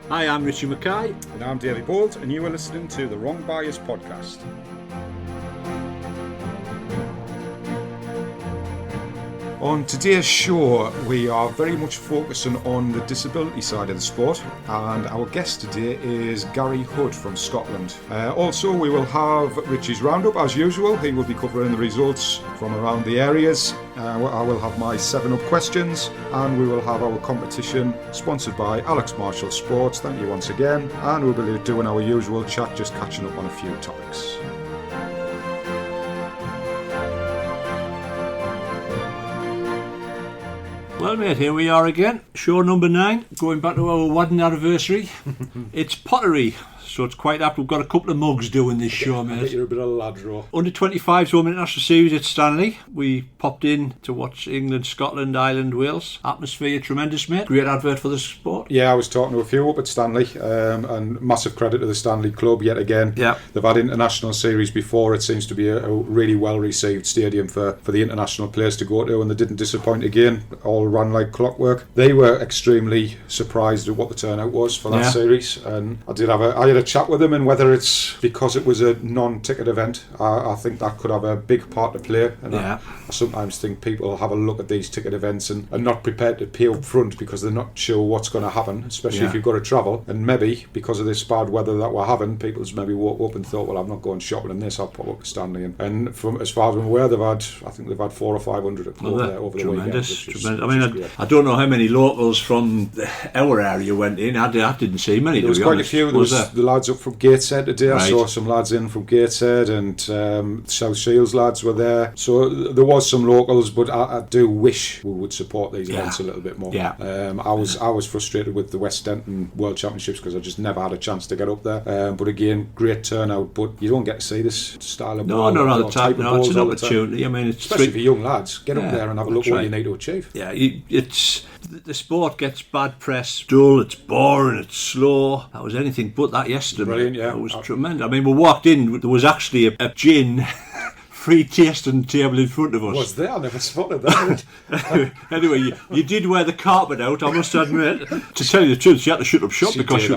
Hi, I'm Richie Mackay. And I'm Davey Bolt, and you are listening to the Wrong Bias Podcast. On today's show, we are very much focusing on the disability side of the sport, and our guest today is Garry Hood from Scotland. Also, we will have Richie's Roundup as usual. He will be covering the results from around the areas. I will have my 7-Up questions, and we will have our competition sponsored by Alex Marshall Sports. Thank you once again, and we'll be doing our usual chat, just catching up on a few topics. Well, mate, here we are again. Show number 9, going back to our wedding anniversary. It's pottery, so it's quite apt. We've got a couple of mugs doing this show, mate. I think you're a bit of a lad, Ro. Under 25's Home International Series at Stanley. We popped in to watch England, Scotland, Ireland, Wales. Atmosphere tremendous, mate. Great advert for the sport. Yeah, I was talking to a few up at Stanley, and massive credit to the Stanley Club yet again. Yeah. They've had international series before. It seems to be a really well-received stadium for the international players to go to, and they didn't disappoint again. All ran like clockwork. They were extremely surprised at what the turnout was for that series, and I had a chat with them, and whether it's because it was a non-ticket event, I think that could have a big part to play. And I sometimes think people have a look at these ticket events and are not prepared to pay up front because they're not sure what's going to happen, especially if you've got to travel. And maybe because of this bad weather that we're having, people's maybe woke up and thought, well, I'm not going shopping in this, I'll pop up to Stanley. And from as far as I'm aware, I think they've had 400 or 500 over there over the weekend. Tremendous. I mean, I don't know how many locals from our area went in. I didn't see many. There was quite a few. There was the lads up from Gateshead today. I saw some lads in from Gateshead, and South Shields lads were there. So there was some locals, but I do wish we would support these events a little bit more. Yeah. I was frustrated with the West Denton World Championships because I just never had a chance to get up there. But again, great turnout. But you don't get to see this style of ball. No, it's an opportunity. I mean, it's especially for young lads. Get up there and have a look at what you need to achieve. Yeah, it's the sport gets bad press. Dull, it's boring, it's slow. That was anything but that yesterday. Brilliant, yeah. It was tremendous. I mean, we walked in, there was actually a gin free tasting table in front of us. Was there? I never spotted that. Anyway, you did wear the carpet out, I must admit. To tell you the truth, she had to shut up shop because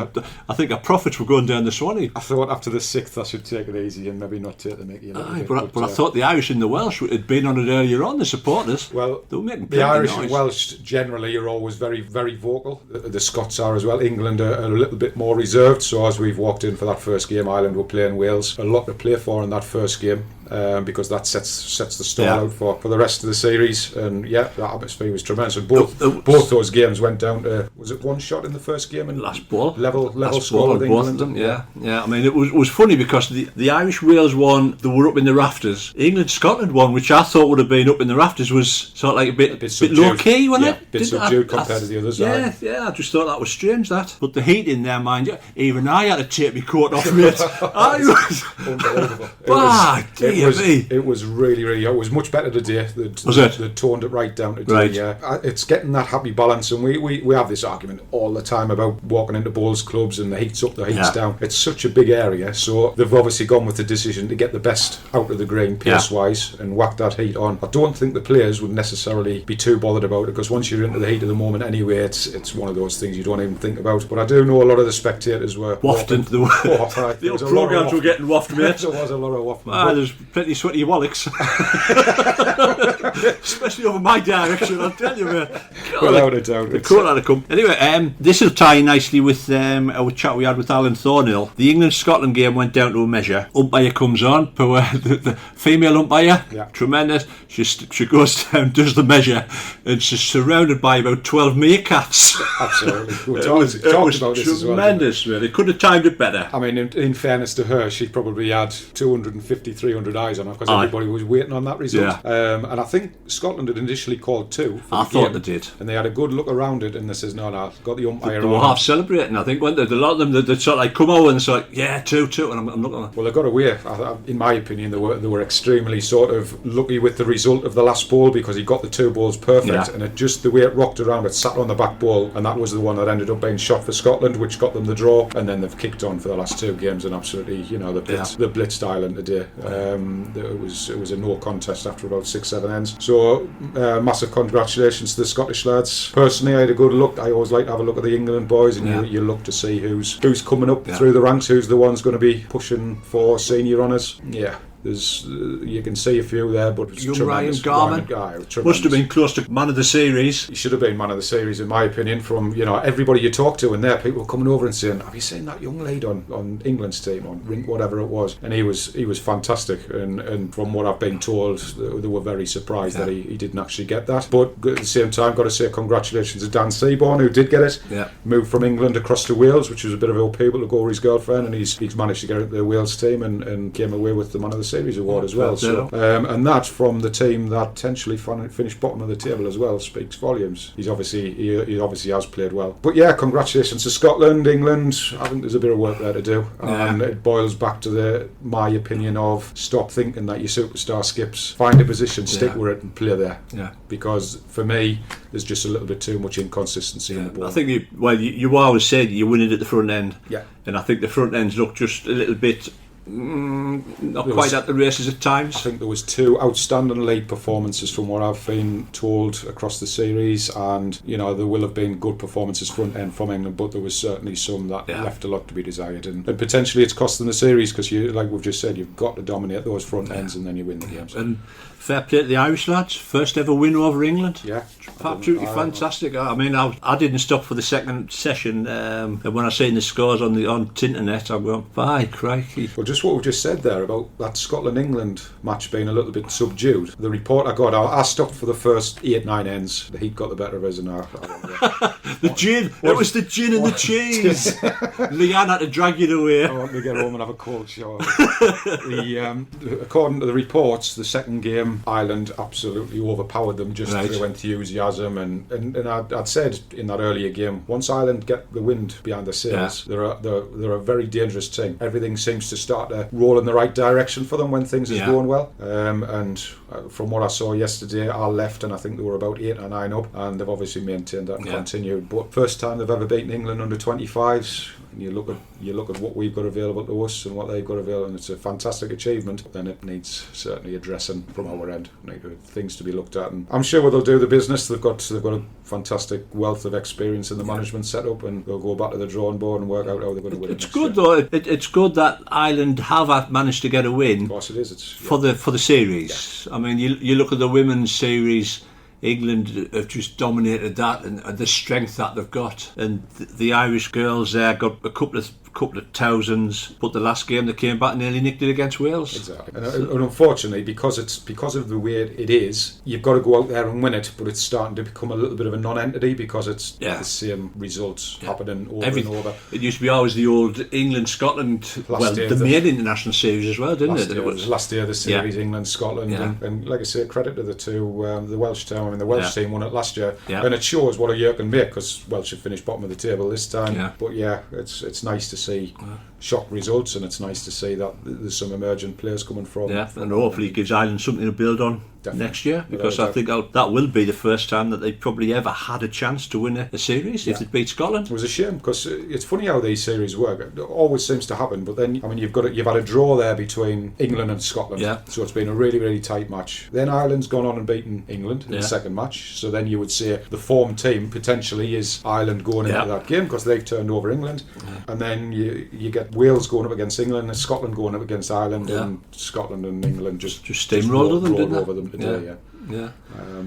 I think our profits were going down the Swanee. I thought after the 6th I should take it easy and maybe not take the mickey. But I thought the Irish and the Welsh had been on it earlier on, the supporters. Well, they were making the Irish noise. and Welsh generally are always very, very vocal. The Scots are as well. England are a little bit more reserved. So as we've walked in for that first game, Ireland were playing Wales. A lot to play for in that first game. Because that sets the stall out for the rest of the series, and the atmosphere was tremendous. And both those games went down to, was it one shot in the first game and last ball level score with both England? Of them. Yeah. I mean, it was funny because the Irish Wales one, they were up in the rafters. England Scotland one, which I thought would have been up in the rafters, was sort of like a bit low key, wasn't it? A bit subdued compared to the others. Yeah. I just thought that was strange. But the heat in there, mind you, even I had to take my coat off, mate. I was unbelievable. It was really, really. It was much better today. They toned it right down today. Right. Yeah, it's getting that happy balance, and we have this argument all the time about walking into bowls clubs and the heat's up, the heat's down. It's such a big area, so they've obviously gone with the decision to get the best out of the grain pace-wise and whack that heat on. I don't think the players would necessarily be too bothered about it because once you're into the heat of the moment anyway, it's one of those things you don't even think about. But I do know a lot of the spectators were wafting. The old programmes were getting wafted, mate. There was a lot of wafting. There's plenty of sweaty wallets. Especially over my direction, I'll tell you, mate. Without a doubt. The court had to come. Anyway, this will tie nicely with our chat we had with Alan Thornhill. The England-Scotland game went down to a measure. Umpire comes on, the female umpire, tremendous. She goes down, does the measure, and she's surrounded by about 12 meerkats. Absolutely. It was tremendous, really. They could have timed it better. I mean, in fairness to her, she probably had 250, 300 eyes on her because everybody was waiting on that result. And I think Scotland had initially called 2 for I thought they did. And they had a good look around it, and they says, no, got the umpire They were half celebrating, I think, weren't they? A lot of them, they sort of like come over and sort of, 2, and I'm looking at them. Well, they got away. In my opinion, they were extremely sort of lucky with the result of the last ball because he got the 2 balls perfect, and it just the way it rocked around, it sat on the back ball, and that was the one that ended up being shot for Scotland, which got them the draw, and then they've kicked on for the last 2 games and absolutely, the blitzed Ireland today. It was a no contest after about 6-7 ends. fans. So massive congratulations to the Scottish lads. Personally, I had a good look. I always like to have a look at the England boys, and you look to see who's coming up through the ranks, who's the ones going to be pushing for senior honours. Yeah. There's, you can see a few there, but it's young Ryan Garman must have been close to man of the series. He should have been man of the series, in my opinion. From everybody you talk to, and there people coming over and saying, "Have you seen that young lad on England's team, on Rink, whatever it was?" And he was fantastic. And from what I've been told, they were very surprised that he didn't actually get that. But at the same time, got to say congratulations to Dan Seaborn, who did get it. Yeah. Moved from England across to Wales, which was a bit of an upheaval to go with his girlfriend, and he's managed to get out the Wales team and came away with the man of the series award as well. So, and that from the team that potentially finished bottom of the table as well speaks volumes. He obviously has played well. But yeah, congratulations to Scotland, England. I think there's a bit of work there to do, and it boils back to my opinion of stop thinking that your superstar skips. Find a position, stick with it, and play there. Yeah. Because for me, there's just a little bit too much inconsistency in the ball. I think you always said you win it at the front end. Yeah. And I think the front ends look just a little bit. Not quite at the races at times. I think there was 2 outstanding league performances from what I've been told across the series, and there will have been good performances front end from England, but there was certainly some that left a lot to be desired, and potentially it's costing the series because like we've just said, you've got to dominate those front ends and then you win the games. And fair play to the Irish lads, first ever win over England. Yeah, absolutely fantastic. I mean, I didn't stop for the second session, and when I seen the scores on internet, I'm going, by crikey. Well, just what we've just said there about that Scotland-England match being a little bit subdued. The report I got, I stopped for the first 8-9 ends. The heat got the better of us, and the gin. It was the gin and the cheese. Leanne had to drag you away. I want to get home and have a cold shower. According to the reports, the second game, Ireland absolutely overpowered them just through enthusiasm, and I'd said in that earlier game, once Ireland get the wind behind their sails, they're a very dangerous team. Everything seems to start to roll in the right direction for them when things is going well. And from what I saw yesterday, I left and I think they were about 8 or 9 up, and they've obviously maintained that and continued. But first time they've ever beaten England under 25s. And you look at what we've got available to us and what they've got available, and it's a fantastic achievement. Then it needs certainly addressing from our end. Things to be looked at, and I'm sure they'll do the business. They've got a fantastic wealth of experience in the management setup, and they'll go back to the drawing board and work out how they're going to win. It's good though. It's good that Ireland have managed to get a win. Of course, it is. It's for the series. Yeah. I mean, you look at the women's series. England have just dominated that, and the strength that they've got, and the Irish girls there got a couple of thousands, but the last game they came back and nearly nicked it against Wales. Exactly, and unfortunately, because of the way it is, you've got to go out there and win it, but it's starting to become a little bit of a non-entity because it's the same results happening over and over. It used to be always the old England-Scotland, the main international series as well, didn't it? It was last year the series, England-Scotland, and like I say, credit to the two, the Welsh team. I mean, the Welsh team won it last year, and it shows what a year can make because Welsh have finished bottom of the table this time. But it's nice to see shock results, and it's nice to see that there's some emergent players coming from. And hopefully it gives Ireland something to build on. Definitely. Next year, because I think that will be the first time that they've probably ever had a chance to win a series if they beat Scotland. It was a shame because it's funny how these series work. It always seems to happen, but then you've had a draw there between England and Scotland, so it's been a really, really tight match. Then Ireland's gone on and beaten England in the second match, so then you would say the form team potentially is Ireland going into that game because they've turned over England, and then you get Wales going up against England and Scotland going up against Ireland, and Scotland and England just steamrolled them, didn't over them today.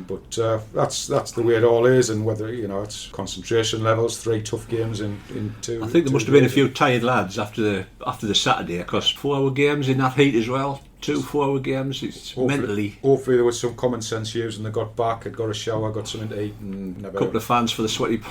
But that's the way it all is, and whether it's concentration levels, 3 tough games in 2. I think there must have been a few tired lads after the Saturday, because 4-hour games in that heat as well. 2 4-hour games. It's mentally. Hopefully there was some common sense used, and they got back, had got a shower, got something to eat, and a couple of fans for the sweaty.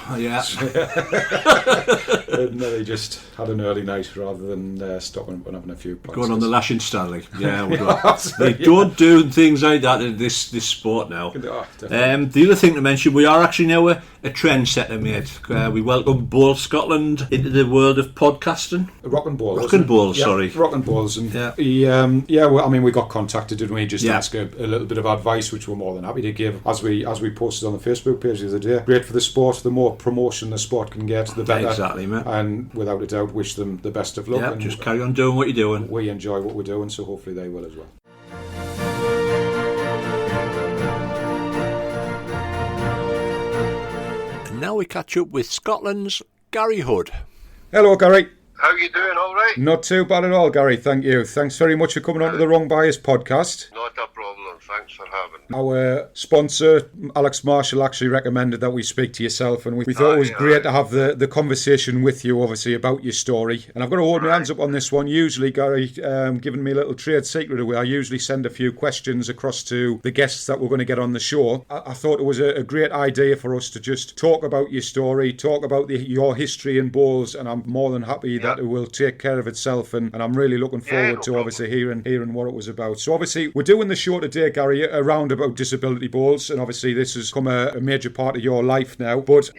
And they just had an early night rather than stopping and having a few pints. Going on the lashing Stanley. They don't do things like that in this sport now. The other thing to mention, we are actually now a trendsetter, mate. We welcome Bowl Scotland into the world of podcasting. Rock and Bowls. Rock and Bowls, sorry. Rock and Bowls. And well, I mean, we got contacted, didn't we? Just to ask a little bit of advice, which we're more than happy to give. As we posted on the Facebook page the other day. Great for the sport. The more promotion the sport can get, the better. Exactly, mate. And without a doubt, wish them the best of luck. And just carry on doing what you're doing. We enjoy what we're doing, so hopefully they will as well. now we catch up with Scotland's Garry Hood. Hello, Gary. How you doing? All right? Not too bad at all, Gary. Thank you. Thanks very much for coming on to the Wrong Bias podcast. Not a problem. Thanks for having me. Our sponsor, Alex Marshall, actually recommended that we speak to yourself, and we thought it was great to have the conversation with you, obviously, about your story. And I've got to hold my hands up on this one. Usually, Gary, giving me a little trade secret away, I usually send a few questions across to the guests that we're going to get on the show. I thought it was a great idea for us to just talk about your story, talk about your history in bowls, and I'm more than happy that it will take care of itself, and I'm really looking forward to obviously hearing what it was about. So obviously, we're doing the show today, Gary, around about disability bowls, and obviously this has become a major part of your life now. But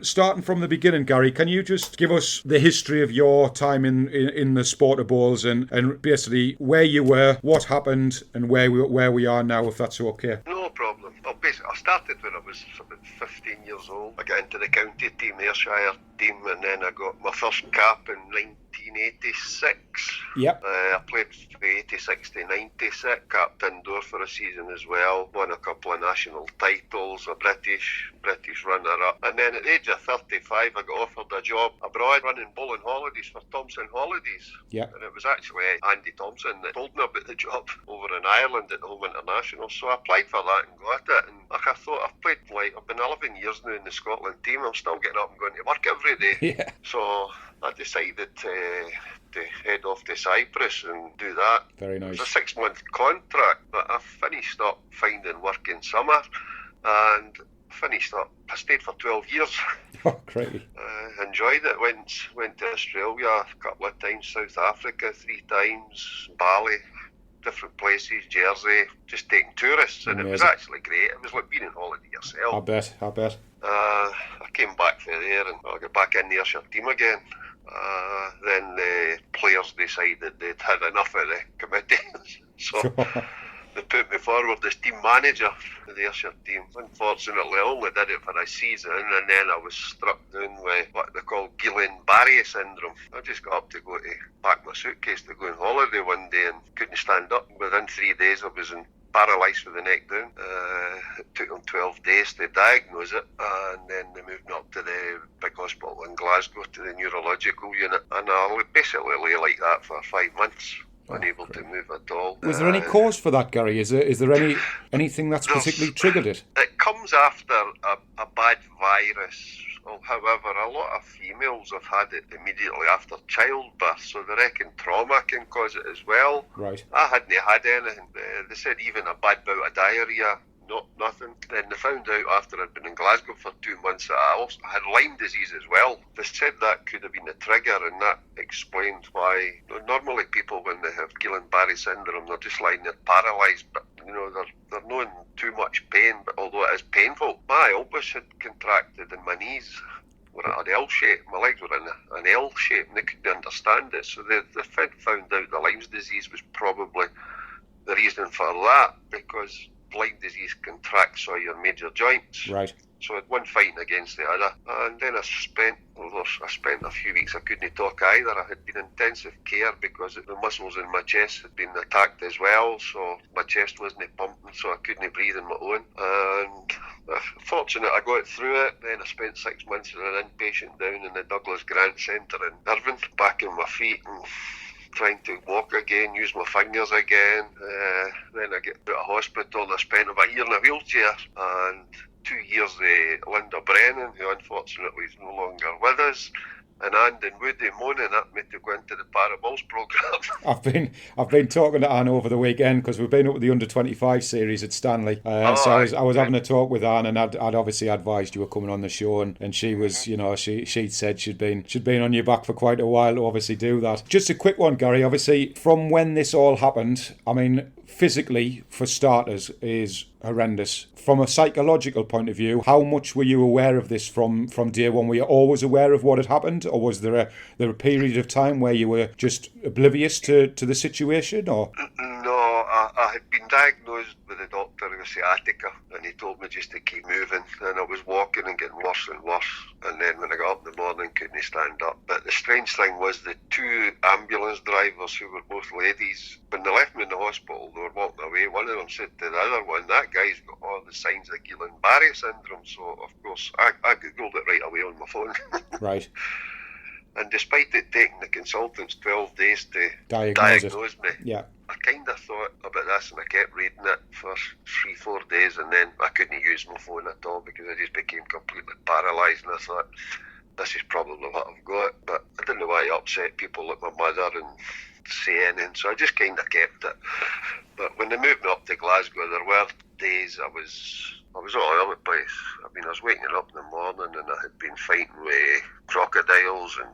starting from the beginning, Gary, can you just give us the history of your time in the sport of bowls, and basically where you were, what happened, and where we are now, if that's okay? No problem. Well, basically, I started when I was about 15 years old. I got into the county team, Ayrshire team, and then I got my first cap in 1986. Yep. I played from 86 to 96, capped indoor for a season as well, won a couple of national titles, a British runner-up, and then at the age of 35 I got offered a job abroad running bowling holidays for Thompson Holidays. Yep. And it was actually Andy Thompson that told me about the job over in Ireland at the Home International, so I applied for that and got it. And like I thought, I've been 11 years now in the Scotland team. I'm still getting up and going to work every day. Yeah. So I decided to head off to Cyprus and do that. Very nice. It was a 6-month contract, but I finished up finding work in summer, and I stayed for 12 years. Oh, great. Enjoyed it. Went to Australia a couple of times, South Africa 3 times, Bali, different places, Jersey, just taking tourists. And Amazing. It was actually great. It was like being on holiday yourself. I bet. I came back from there and I got back in the Ayrshire team again. Then the players decided they'd had enough of the committee. So they put me forward as team manager for the Ayrshire team. Unfortunately, I only did it for a season, and then I was struck down with what they call Guillain-Barré syndrome. I just got up to pack my suitcase to go on holiday one day and couldn't stand up. Within 3 days I was paralysed with the neck down. It took them 12 days to diagnose it, and then they moved me up to the big hospital in Glasgow to the neurological unit, and I basically lay like that for 5 months. Unable to move at all. Was there any cause for that, Gary? Is there anything that's particularly triggered it? It comes after a bad virus. Well, however, a lot of females have had it immediately after childbirth, so they reckon trauma can cause it as well. Right. I hadn't had anything. They said even a bad bout of diarrhoea. Nothing. Then they found out after I'd been in Glasgow for 2 months that I also had Lyme disease as well. They said that could have been the trigger, and that explained why normally people, when they have Guillain-Barré syndrome, they're just lying there paralysed, but they're not in too much pain, but although it is painful. My elbows had contracted in my knees. Were at an L shape. My legs were in an L shape, and they couldn't understand it. So they found out the Lyme disease was probably the reason for that, because Lyme disease contracts all your major joints. Right. So I had one fighting against the other, and then I spent a few weeks I couldn't talk either. I had been in intensive care because the muscles in my chest had been attacked as well, so my chest wasn't pumping, so I couldn't breathe on my own. And fortunate I got through it. Then I spent 6 months as an inpatient down in the Douglas Grant Centre in Irvine, back on my feet and trying to walk again, use my fingers again. Then I get out of hospital. I spent about a year in a wheelchair, and 2 years Linda Brennan, who unfortunately is no longer with us, and Anne and Woody moaning at me to go into the Parables programme. I've been talking to Anne over the weekend because we've been up with the under-25 series at Stanley. So I was having a talk with Anne, and I'd obviously advised you were coming on the show, and she was, she'd said she'd been on your back for quite a while to obviously do that. Just a quick one, Gary. Obviously, from when this all happened, I mean, physically, for starters, is horrendous. From a psychological point of view, how much were you aware of this from day one? Were you always aware of what had happened, or was there a period of time where you were just oblivious to the situation? Or no, I had been diagnosed with a doctor with sciatica, and he told me just to keep moving, and I was walking and getting worse and worse, and then when I got up in the morning couldn't stand up. But the strange thing was the 2 ambulance drivers, who were both ladies, when they left me in the hospital, they were walking away. One of them said to the other one, "That guy's got all the was signs of Guillain-Barré syndrome. So, of course, I googled it right away on my phone. Right. And despite it taking the consultants 12 days to Diagnose me, yeah, I kind of thought about this, and I kept reading it for 3-4 days, and then I couldn't use my phone at all because I just became completely paralysed, and I thought, this is probably what I've got. But I didn't know why I upset people like my mother and say anything, so I just kind of kept it. But when they moved me up to Glasgow, there were days I was all over the place. I mean, I was waking up in the morning and I had been fighting with crocodiles and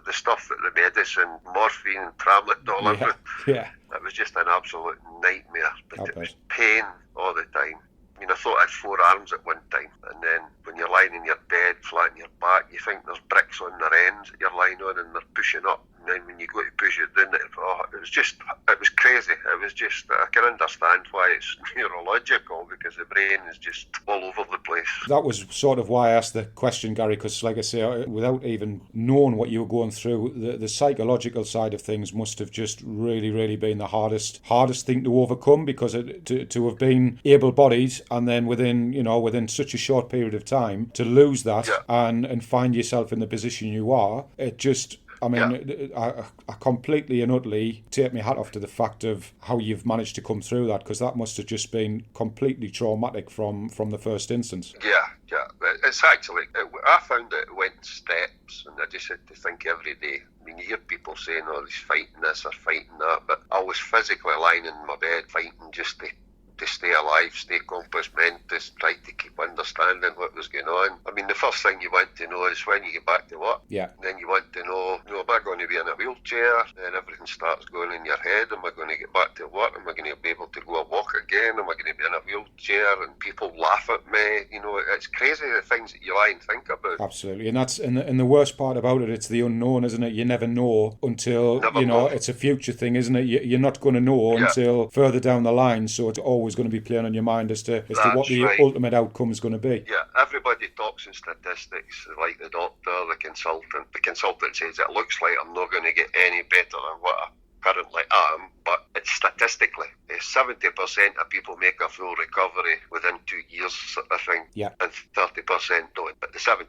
the stuff that the medicine, morphine and tramadol, everything. Yeah. It was just an absolute nightmare. But it was pain all the time. I mean, I thought I had 4 arms at one time, and then when you're lying in your bed, flat on your back, you think there's bricks on their ends that you're lying on and they're pushing up. And then when you go to push it down, it was crazy. It was just, I can understand why it's neurological, because the brain is just all over the place. That was sort of why I asked the question, Gary, because like I say, without even knowing what you were going through, the psychological side of things must have just really, really been the hardest thing to overcome, because to have been able-bodied and then within such a short period of time to lose that and find yourself in the position you are, it just... I mean, I completely and utterly take my hat off to the fact of how you've managed to come through that, because that must have just been completely traumatic from the first instance. Yeah. It's actually, I found it went in steps, and I just had to think every day. I mean, you hear people saying, oh, he's fighting this or fighting that, but I was physically lying in my bed fighting just to stay alive, stay compos mentis, try to keep understanding what was going on. I mean, the first thing you want to know is when you get back to work. Yeah. And then you want to know, am I going to be in a wheelchair? Then everything starts going in your head. Am I going to get back to work? Am I going to be able to go and walk again? Am I going to be in a wheelchair? And people laugh at me. You know, it's crazy the things that you lie and think about. Absolutely. And that's and the worst part about it, it's the unknown, isn't it? You never know until, it's a future thing, isn't it? You're not going to know until further down the line. So it's always going to be playing on your mind as to what the ultimate outcome is going to be. Yeah, everybody talks in statistics, like the doctor, the consultant. The consultant says it looks like I'm not going to get any better than what I currently am, but it's statistically 70% of people make a full recovery within 2 years, sort of thing, and 30% don't. But the 70%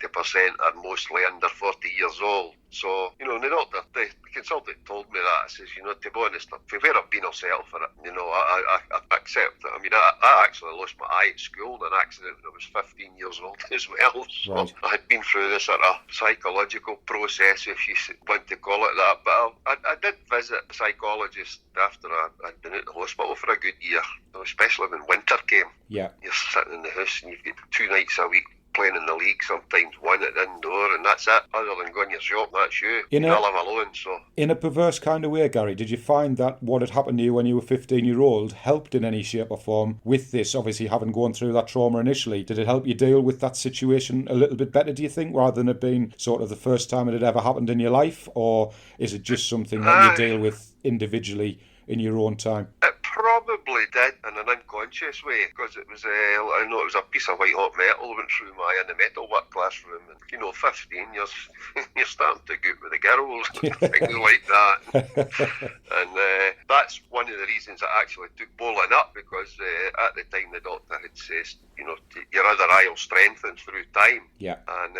are mostly under 40 years old. So, the doctor, the consultant told me that. I says, to be honest, if where I've been, I'll settle for it. I accept it. I mean, I actually lost my eye at school in an accident when I was 15 years old as well. So I had been through this sort of psychological process, if you want to call it that. But I did visit a psychologist after I'd been out the hospital for a good year, especially when winter came. Yeah. You're sitting in the house and you've got 2 nights a week playing in the league, sometimes one at the indoor, and that's it. Other than going to your shop, that's you. You live alone, so. In a perverse kind of way, Gary, did you find that what had happened to you when you were 15-year-old helped in any shape or form with this, obviously having gone through that trauma initially? Did it help you deal with that situation a little bit better, do you think, rather than it being sort of the first time it had ever happened in your life? Or is it just something that you deal with individually in your own time? It probably did in an unconscious way, because it was I know it was a piece of white hot metal went through in the metalwork classroom, and 15 you're starting to go out with the girls and things like that, and that's one of the reasons I actually took bowling up, because at the time the doctor had said, your other eye will strengthen through time, and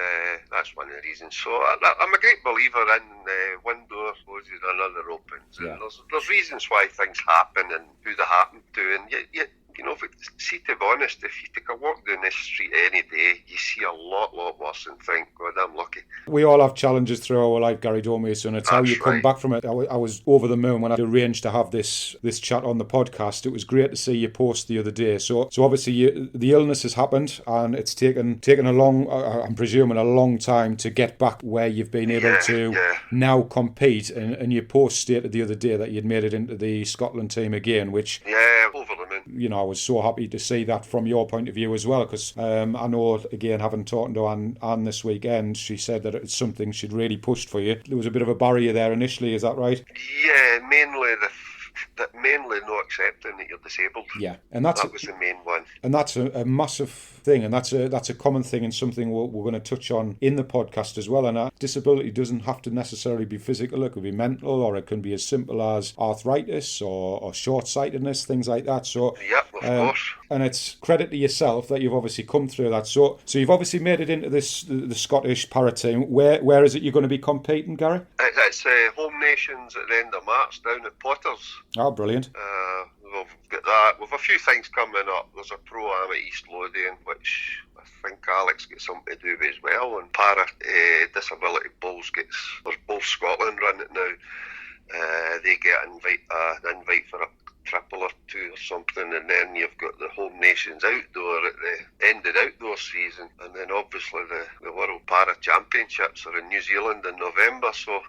that's one of the reasons. So I'm a great believer in one door closes, another opens, and there's reasons why things happen and who they happen to, and to be honest, if you take a walk down this street any day, you see a lot worse and think, God, I'm lucky. We all have challenges through our life, Gary, don't we? So it's how you come back from it. I was over the moon when I arranged to have this chat on the podcast. It was great to see you post the other day. So obviously the illness has happened, and it's taken a long, I'm presuming a long time to get back where you've been able to now compete. And you post stated the other day that you'd made it into the Scotland team again, which... over the moon. I was so happy to see that from your point of view as well, because I know, again, having talked to Anne this weekend, she said that it's something she'd really pushed for you. There was a bit of a barrier there initially, is that right? Yeah, mainly the that mainly not accepting that you're disabled. Yeah, and that was the main one. And that's a massive thing, and that's a common thing, and something we're going to touch on in the podcast as well. And disability doesn't have to necessarily be physical; it could be mental, or it can be as simple as arthritis or short-sightedness, things like that. So, yeah, of course. And it's credit to yourself that you've obviously come through that. So you've obviously made it into the Scottish para team. Where is it you're going to be competing, Gary? It's Home Nations at the end of March down at Potters. Oh, brilliant. We've got that. We've a few things coming up. There's a pro-am at East Lothian, which I think Alex gets something to do with as well. And para disability bowls there's Bowl Scotland run it now. They get an invite for a triple or two or something, and then you've got the Home Nations outdoor at the end of the outdoor season, and then obviously the World Para Championships are in New Zealand in November. So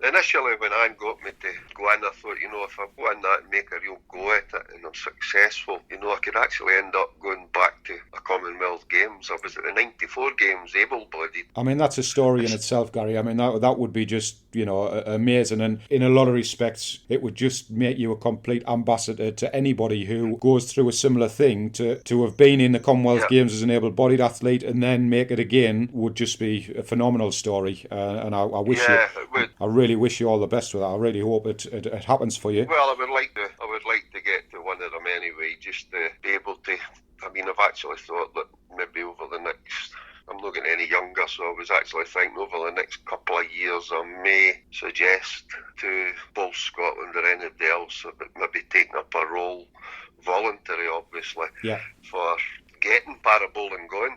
initially when Anne got me to go in, I thought, if I go in that and make a real go at it and I'm successful, I could actually end up going back to a Commonwealth Games. I was at the 94 Games able-bodied. I mean, that's a story in itself, Gary. I mean, that would be just, amazing, and in a lot of respects it would just make you a complete ambassador to anybody who goes through a similar thing. To have been in the Commonwealth Games as an able-bodied athlete and then make it again would just be a phenomenal story, and I wish it would. I really wish you all the best with that. I really hope it happens for you. Well, I would like to get to one of them anyway, just to be able to. I mean, I've actually thought that maybe over the next. I'm not getting any younger, so I was actually thinking over the next couple of years I may suggest to Bowl Scotland or anybody else about maybe taking up a role, voluntary obviously, for getting para bowling going,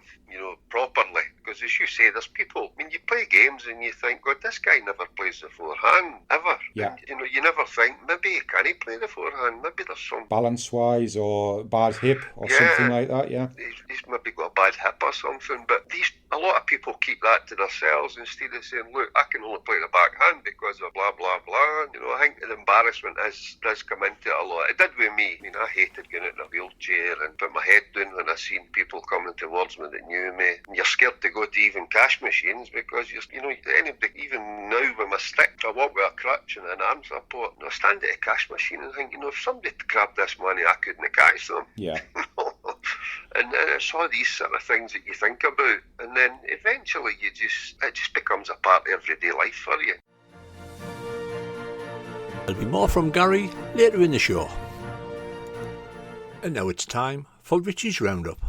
properly. Because as you say, there's people, you play games and you think, God, this guy never plays the forehand, ever. Yeah. And, you never think, maybe can he play the forehand? Maybe there's some... balance-wise or bad hip or something like that, He's maybe got a bad hip or something, but a lot of people keep that to themselves instead of saying, look, I can only play the backhand because of blah, blah, blah. I think the embarrassment does come into it a lot. It did with me. I hated going out in a wheelchair and put my head down when I seen people coming towards me that knew me. And you're scared to go to even cash machines because anybody, even now with my stick, I walk with a crutch and an arm support, and I stand at a cash machine and think, if somebody grabbed this money, I couldn't catch them. Yeah. And it's all these sort of things that you think about, and then eventually it just becomes a part of everyday life for you. There'll be more from Garry later in the show. And now it's time for Richie's Roundup.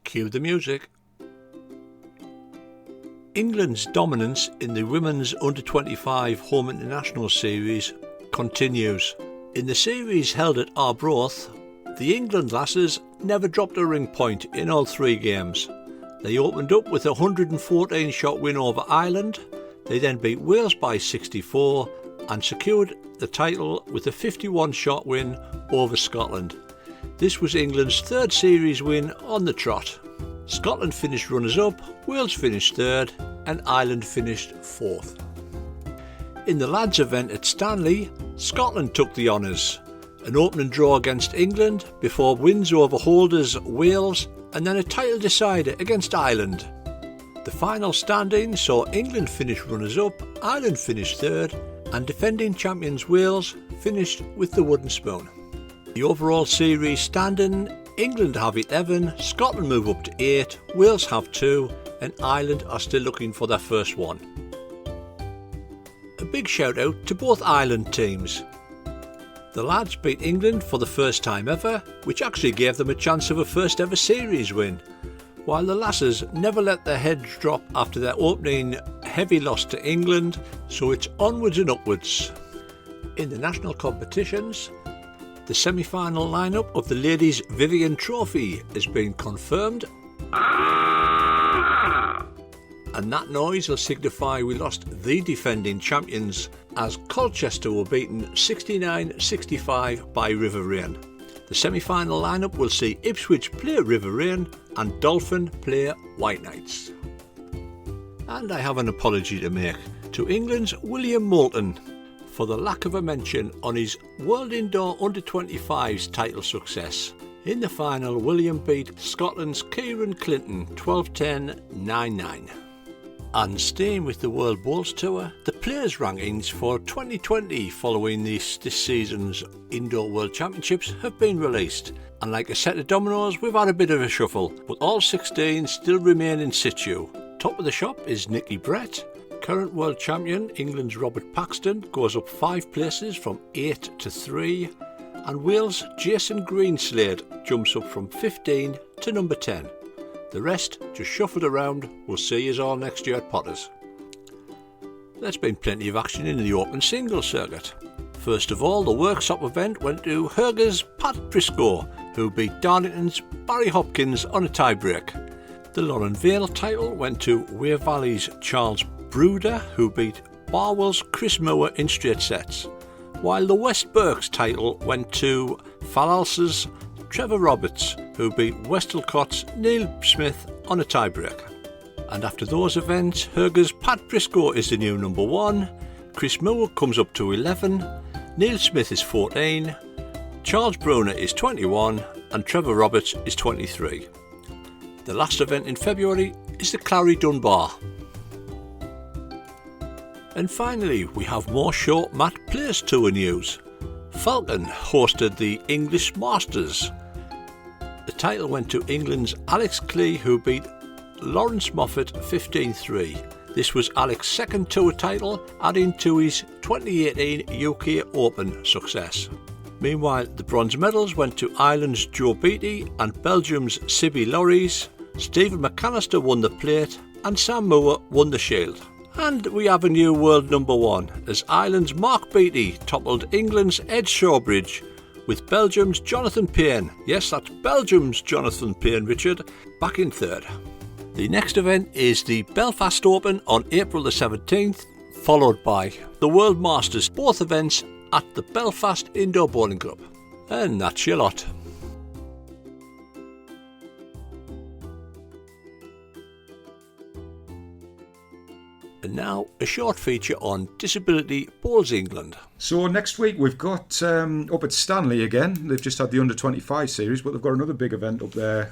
Cue the music. England's dominance in the Women's Under-25 Home International Series continues. In the series held at Arbroath, the England lasses never dropped a ring point in all three games. They opened up with a 114-shot win over Ireland. They then beat Wales by 64 and secured the title with a 51-shot win over Scotland. This was England's third series win on the trot. Scotland finished runners-up, Wales finished third, and Ireland finished fourth. In the lads' event at Stanley, Scotland took the honours. An opening draw against England before wins over holders Wales and then a title decider against Ireland. The final standing saw England finish runners-up, Ireland finished third, and defending champions Wales finished with the wooden spoon. The overall series standing, England have 11, Scotland move up to 8, Wales have 2, and Ireland are still looking for their first one. A big shout out to both Ireland teams. The lads beat England for the first time ever, which actually gave them a chance of a first ever series win, while the lasses never let their heads drop after their opening heavy loss to England, so it's onwards and upwards. In the national competitions, the semi-final lineup of the Ladies' Vivian Trophy has been confirmed, and that noise will signify we lost the defending champions as Colchester were beaten 69-65 by Riverane. The semi-final lineup will see Ipswich play Riverane and Dolphin play White Knights. And I have an apology to make to England's William Moulton for the lack of a mention on his World Indoor Under-25s title success. In the final, William beat Scotland's Kieran Clinton 12-10, 9-9. And staying with the World Bowls Tour, the players' rankings for 2020 following this season's Indoor World Championships have been released, and like a set of dominoes we've had a bit of a shuffle, but all 16 still remain in situ. Top of the shop is Nicky Brett. Current world champion England's Robert Paxton goes up 5 places from 8 to 3, and Wales' Jason Greenslade jumps up from 15 to number 10. The rest just shuffled around. We'll see you all next year at Potters. There's been plenty of action in the open singles circuit. First of all, the workshop event went to Herger's Pat Briscoe, who beat Darlington's Barry Hopkins on a tiebreak. The Lauren Vale title went to Wear Valley's Charles Bruder, who beat Barwell's Chris Moore in straight sets, while the West Berks title went to Falalsa's Trevor Roberts, who beat Westallcott's Neil Smith on a tiebreak. And after those events, Herger's Pat Briscoe is the new number 1, Chris Moore comes up to 11, Neil Smith is 14, Charles Bruner is 21, and Trevor Roberts is 23. The last event in February is the Clary Dunbar. And finally, we have more short mat players tour news. Falcon hosted the English Masters. The title went to England's Alex Clee, who beat Lawrence Moffat 15-3. This was Alex's second tour title, adding to his 2018 UK Open success. Meanwhile, the bronze medals went to Ireland's Joe Beattie and Belgium's Sibby Lorries. Stephen McAllister won the plate and Sam Moore won the shield. And we have a new world number 1 as Ireland's Mark Beattie toppled England's Ed Shawbridge, with Belgium's Jonathan Payne, yes that's Belgium's Jonathan Payne, Richard, back in third. The next event is the Belfast Open on April the 17th, followed by the World Masters, both events at the Belfast Indoor Bowling Club. And that's your lot. And now a short feature on Disability Bowls England. So next week we've got up at Stanley again. They've just had the under-25 series, but they've got another big event up there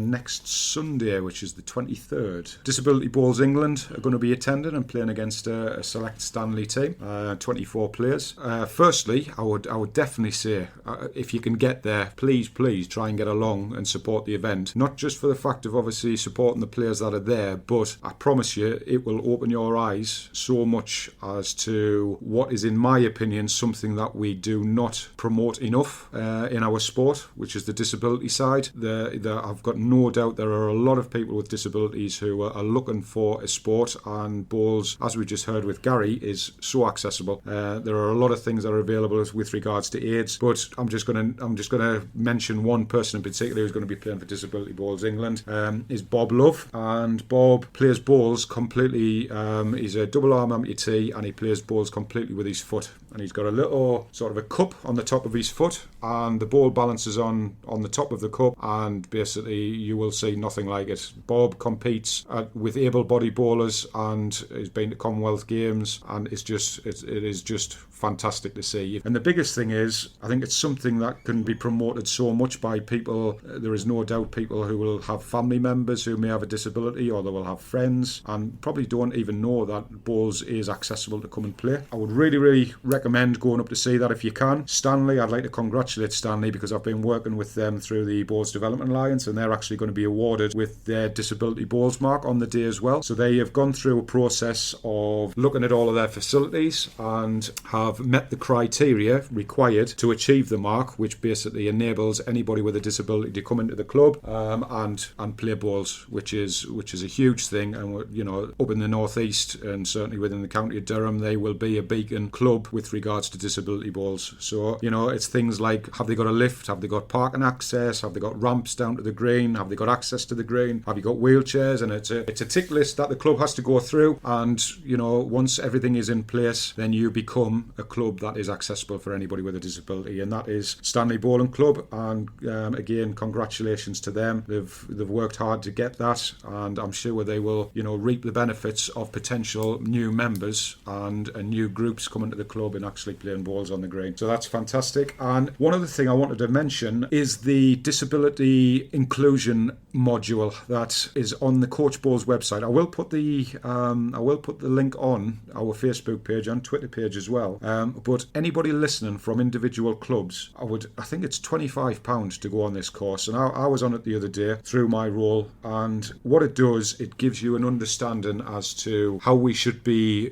next Sunday, which is the 23rd. Disability Bowls England are going to be attending and playing against a select Stanley team, 24 players. Firstly, I would definitely say, if you can get there, please try and get along and support the event. Not just for the fact of obviously supporting the players that are there, but I promise you it will open your eyes so much as to what is, in my opinion, something that we do not promote enough in our sport, which is the disability side. I've got no doubt there are a lot of people with disabilities who are looking for a sport, and bowls, as we just heard with Garry, is so accessible. There are a lot of things that are available with regards to aids, but I'm just going to mention one person in particular who's going to be playing for Disability Bowls England, is Bob Love, and Bob plays bowls completely. He's a double arm amputee and he plays bowls completely with his foot, and he's got a little sort of a cup on the top of his foot, and the ball balances on the top of the cup, and basically you will see nothing like it. Bob competes with able-bodied bowlers and has been to Commonwealth Games, and it is just fantastic to see. And the biggest thing is, I think it's something that can be promoted so much by people. There is no doubt people who will have family members who may have a disability, or they will have friends and probably don't even know that bowls is accessible to come and play. I would really recommend going up to see that if you can. Stanley, I'd like to congratulate Stanley because I've been working with them through the Bowls Development Alliance, and they're actually going to be awarded with their Disability Bowls mark on the day as well. So they have gone through a process of looking at all of their facilities and have met the criteria required to achieve the mark, which basically enables anybody with a disability to come into the club and play bowls, which is a huge thing. And you know, up in the northeast and certainly within the county of Durham, they will be a beacon club with regards to disability bowls. So you know, it's things like, have they got a lift? Have they got parking access? Have they got ramps down to the green? Have they got access to the green? Have you got wheelchairs? And it's a tick list that the club has to go through. And you know, once everything is in place, then you become a club that is accessible for anybody with a disability, and that is Stanley Bowling Club. And again, congratulations to them. They've worked hard to get that, and I'm sure they will, you know, reap the benefits of potential new members and new groups coming to the club and actually playing balls on the green. So that's fantastic. And one other thing I wanted to mention is the disability inclusion module that is on the Coach Balls website. I will put the link on our Facebook page and Twitter page as well. But anybody listening from individual clubs, I think it's £25 to go on this course, and I was on it the other day through my role. And what it does, it gives you an understanding as to how we should be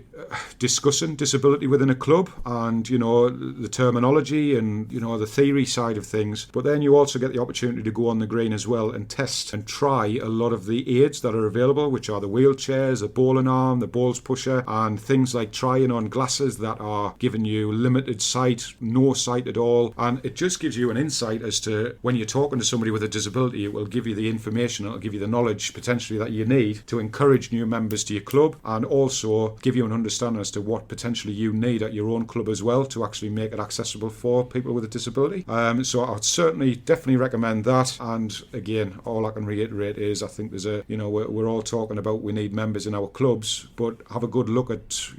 discussing disability within a club, and the terminology and the theory side of things. But then you also get the opportunity to go on the green as well and test and try a lot of the aids that are available, which are the wheelchairs, the bowling arm, the balls pusher, and things like trying on glasses that are giving you limited sight, no sight at all. And it just gives you an insight as to when you're talking to somebody with a disability, it will give you the information, it'll give you the knowledge potentially that you need to encourage new members to your club, and also give you an understanding as to what potentially you need at your own club as well to actually make it accessible for people with a disability. So I'd definitely recommend that. And again, all I can reiterate is I think there's we're all talking about we need members in our clubs, but have a good look at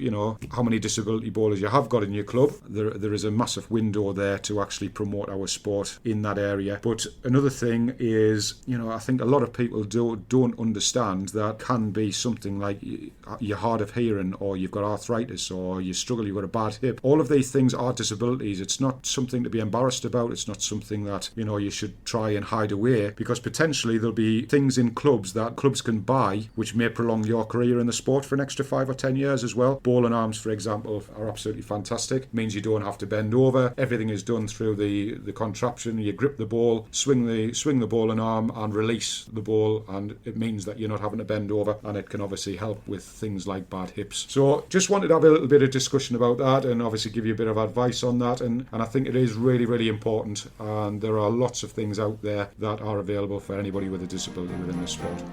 how many disability bowlers you have got in your club. There is a massive window there to actually promote our sport in that area. But another thing is, I think a lot of people don't understand that can be something like you're hard of hearing, or you've got arthritis, or you struggle, you've got a bad hip. All of these things are disabilities. It's not something to be embarrassed about. It's not something that you should try and hide away, because potentially there'll be things in clubs that clubs can buy which may prolong your career in the sport for an extra 5 or 10 years as well. Bowling arms, for example, are absolutely fantastic. It means you don't have to bend over. Everything is done through the contraption. You grip the ball, swing the bowling arm and release the ball, and it means that you're not having to bend over, and it can obviously help with things like bad hips. So just wanted to have a little bit of discussion about that, and obviously give you a bit of advice on that, and I think it is really, really important, and there are lots of things out there that are available for anybody with a disability within the sport.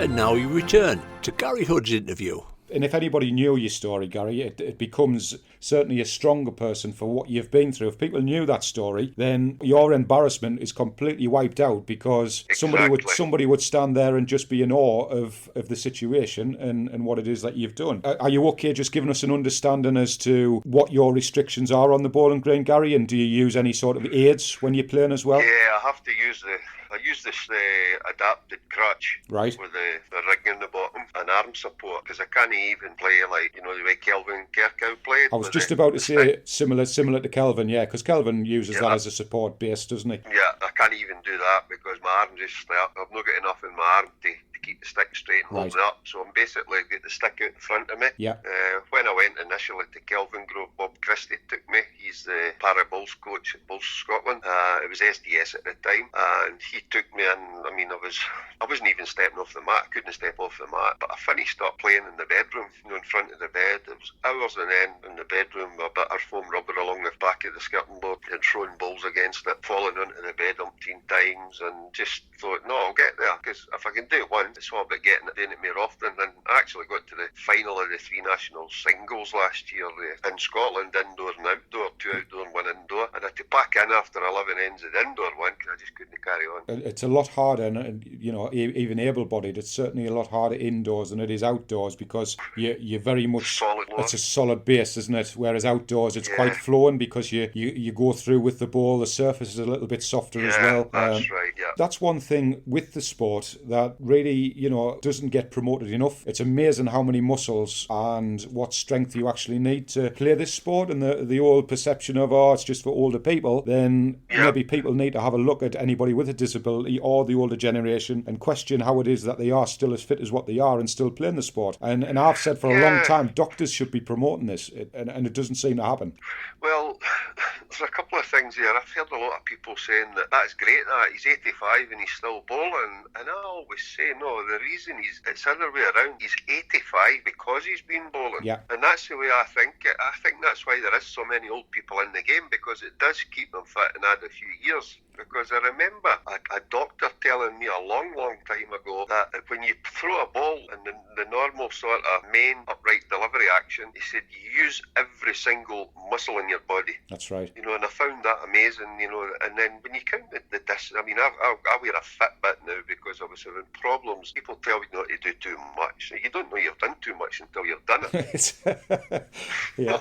And now we return to Garry Hood's interview. And if anybody knew your story, Garry, it becomes certainly a stronger person for what you've been through. If people knew that story, then your embarrassment is completely wiped out, because somebody would stand there and just be in awe of the situation and what it is that you've done. Are you okay just giving us an understanding as to what your restrictions are on the bowling green, Garry, and do you use any sort of aids when you're playing as well? Yeah, I have to use this adapted crutch, right, with the ring in the bottom and arm support, because I can't even play like the way Kelvin Kirkhope played. I was just about to say similar to Kelvin, yeah, because Kelvin uses that as a support base, doesn't he? Yeah, I can't even do that because my arm just I've not got enough in my arm to keep the stick straight and hold it up. So I'm basically got the stick out in front of me. Yeah. When I went initially to Kelvin Grove, Bob Christie took me. He's the para bowls coach at Bowls Scotland. It was SDS at the time, and he took me in. I mean, I wasn't even stepping off the mat. I couldn't step off the mat. But I finished up playing in the bedroom, in front of the bed. It was hours on end in the bedroom with a bit of foam rubber along the back of the skirting board and throwing balls against it, falling onto the bed umpteen times, and just thought, no, I'll get there, because if I can do it once, it's all about doing it more often. And I actually got to the final of the 3 national singles last year in Scotland, indoor and outdoor, 2 outdoor and 1 indoor, and I had to pack in after 11 ends of the indoor one because I just couldn't carry on. It's a lot harder, and even able-bodied, it's certainly a lot harder indoors than it is outdoors, because you're very much solid. It's a solid base, isn't it? Whereas outdoors it's quite flowing, because you go through with the ball, the surface is a little bit softer as well. That's right. Yeah, that's one thing with the sport that really doesn't get promoted enough. It's amazing how many muscles and what strength you actually need to play this sport, and the old perception of it's just for older people. Then maybe people need to have a look at anybody with a disability or the older generation and question how it is that they are still as fit as what they are and still playing the sport. And I've said for a long time, doctors should be promoting this, and it doesn't seem to happen. Well, there's a couple of things here. I've heard a lot of people saying that's great that he's 85 and he's still bowling, and I always say no, the reason it's the other way around. He's 85 because he's been bowling, and that's the way I think it. I think that's why there is so many old people in the game, because it does keep them fit and add a few years. because I remember a doctor telling me a long time ago that when you throw a ball in the normal sort of main upright delivery action, he said you use every single muscle in your body. That's right. And I found that amazing, and then when you count the distance, I wear a Fitbit now because I was having problems. People tell me not to do too much. You don't know you've done too much until you've done it. Yeah.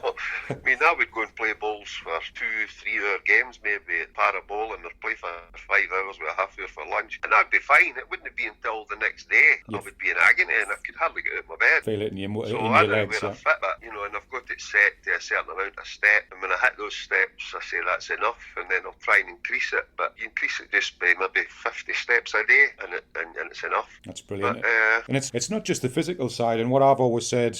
I would go and play bowls for 2-3 hour games, maybe par a bowl, and I'd play for 5 hours with a half hour for lunch, and I'd be fine. It wouldn't be until the next day I would be in agony and I could hardly get out of my bed. Feel it in your So in I your now legs. wear a Fitbit, and I've got it set to a certain amount of steps, and when I hit those steps I say that's enough, and then I'll try and increase it, but you increase it just by maybe 50 steps a day, and it's enough. That's brilliant. But, and it's not just the physical side, and what I've always said,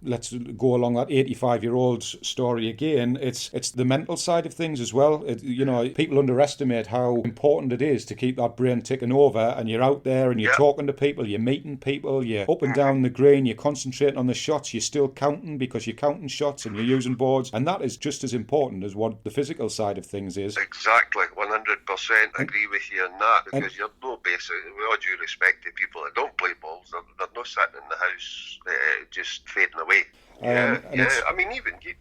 let's go along that 85-year-old story again, it's the mental side of things as well. People underestimate how important it is to keep that brain ticking over, and you're out there and you're talking to people, you're meeting people, you're up and down the green, you're concentrating on the shots, you're still counting because you're counting shots and you're using boards, and that is just as important as what the physical side of things is. Exactly, 100% agree with you on that, because you're no basic, with all due respect to people that don't play balls, they're not sitting in the house just fading away. I mean, even you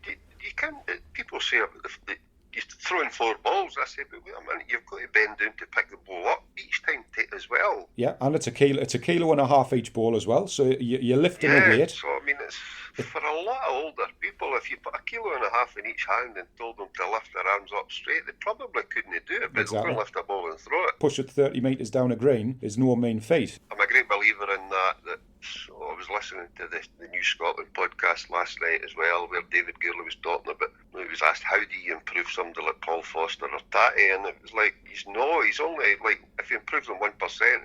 can, people say you're throwing 4 balls. I say, but wait a minute, you've got to bend down to pick the ball up each time as well. Yeah, and it's a kilo and a half each ball as well, so you're lifting a weight. So I mean, it's for a lot of older people, if you put a kilo and a half in each hand and told them to lift their arms up straight, they probably couldn't do it, but Exactly. they'll go and lift a ball and throw it. Push it 30 metres down a green is no mean feat. I'm a great believer in that. So I was listening to the New Scotland podcast last night as well, where David Gurley was talking about, he was asked, how do you improve somebody like Paul Foster or Tatty? And it was like, he's only like, if he improves them 1%,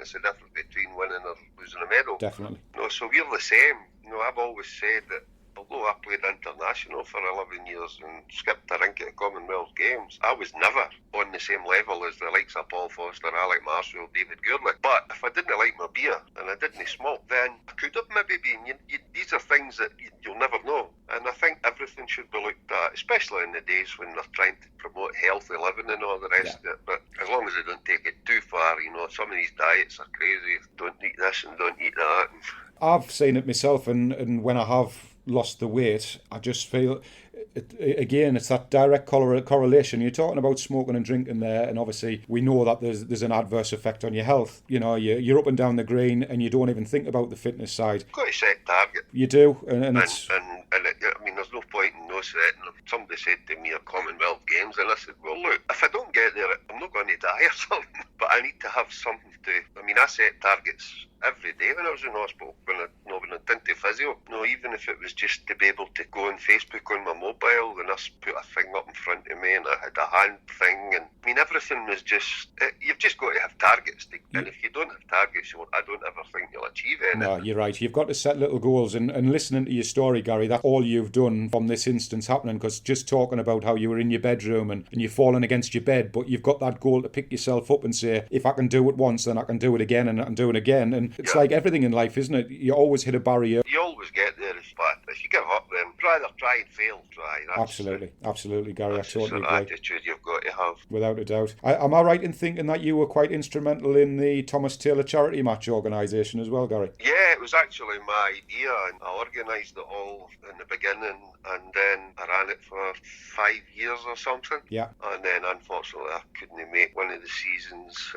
it's the difference between winning or losing a medal. Definitely. So we're the same. I've always said that although I played international for 11 years and skipped the rink at the Commonwealth Games, I was never on the same level as the likes of Paul Foster, Alec Marshall, David Gurley. But if I didn't like my beer and I didn't smoke, then I could have maybe been. These are things that you'll never know. And I think everything should be looked at, especially in the days when they're trying to promote healthy living and all the rest of it. But as long as they don't take it too far, some of these diets are crazy. Don't eat this and don't eat that. I've seen it myself, and when I have lost the weight, I just feel, it's that direct correlation. You're talking about smoking and drinking there, and obviously we know that there's an adverse effect on your health. You're up and down the green, and you don't even think about the fitness side. You've got to set target. You do, and it's... I mean, there's no point in no setting. Somebody said to me at Commonwealth Games, and I said, well, look, if I don't get there, I'm not going to die or something, but I need to have something to... I mean, I set targets every day when I was in hospital, when I went into physio. Even if it was just to be able to go on Facebook on my mobile, and I put a thing up in front of me, and I had a hand thing, and I mean, everything was just... You've just got to have targets, and if you don't have targets, I don't ever think you'll achieve anything. No, you're right. You've got to set little goals, and listening to your story, Gary, that's all you've done from this instance happening, because just talking about how you were in your bedroom and you're falling against your bed, but you've got that goal to pick yourself up and say, if I can do it once, then I can do it again, and I can do it again. And it's like everything in life, isn't it? You always hit a barrier. You always get there, but if you give up, then rather try and fail. Absolutely, Gary. That's I totally an agree. attitude you've got to have. Without a doubt. Am I right in thinking that you were quite instrumental in the Thomas Taylor charity match organisation as well, Gary? Yeah, it was actually my idea, and I organised it all in the beginning, and then I ran it for 5 years or something. Yeah. And then unfortunately I couldn't make one of the seasons.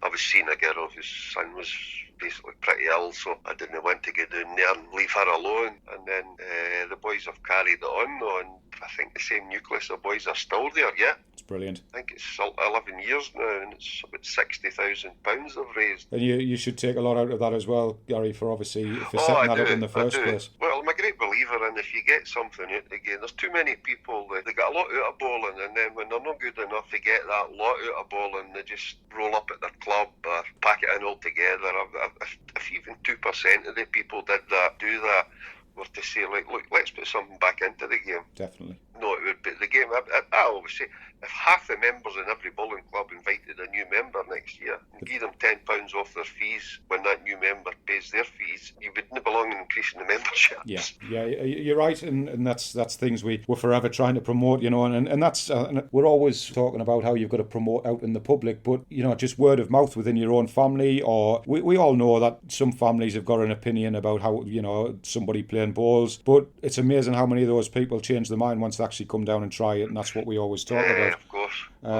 I was seeing a girl whose son was basically pretty ill, so I didn't want to go down there and leave her alone. And then the boys have carried it on though, and I think the same nucleus of boys are still there, yeah. It's brilliant. I think it's 11 years now, and it's about £60,000 they've raised. And you should take a lot out of that as well, Gary, for obviously for setting that up in the first place. Well, I'm a great believer in if you get something out again, there's too many people, they get a lot out of bowling, and then when they're not good enough to get that lot out of bowling, they just roll up at their club or pack it in altogether. If even 2% of the people do that, were to say, like, look, let's put something back into the game. Definitely. No, it would be the game. I always say, if half the members in every bowling club invited a new member next year and give them £10 off their fees when that new member pays their fees, you wouldn't belong in increasing the membership. Yeah, you're right, and that's things we're forever trying to promote, and that's and we're always talking about how you've got to promote out in the public, but just word of mouth within your own family, or we all know that some families have got an opinion about how somebody playing bowls, but it's amazing how many of those people change their mind once they actually come down and try it, and that's what we always talk about. Of course. Well,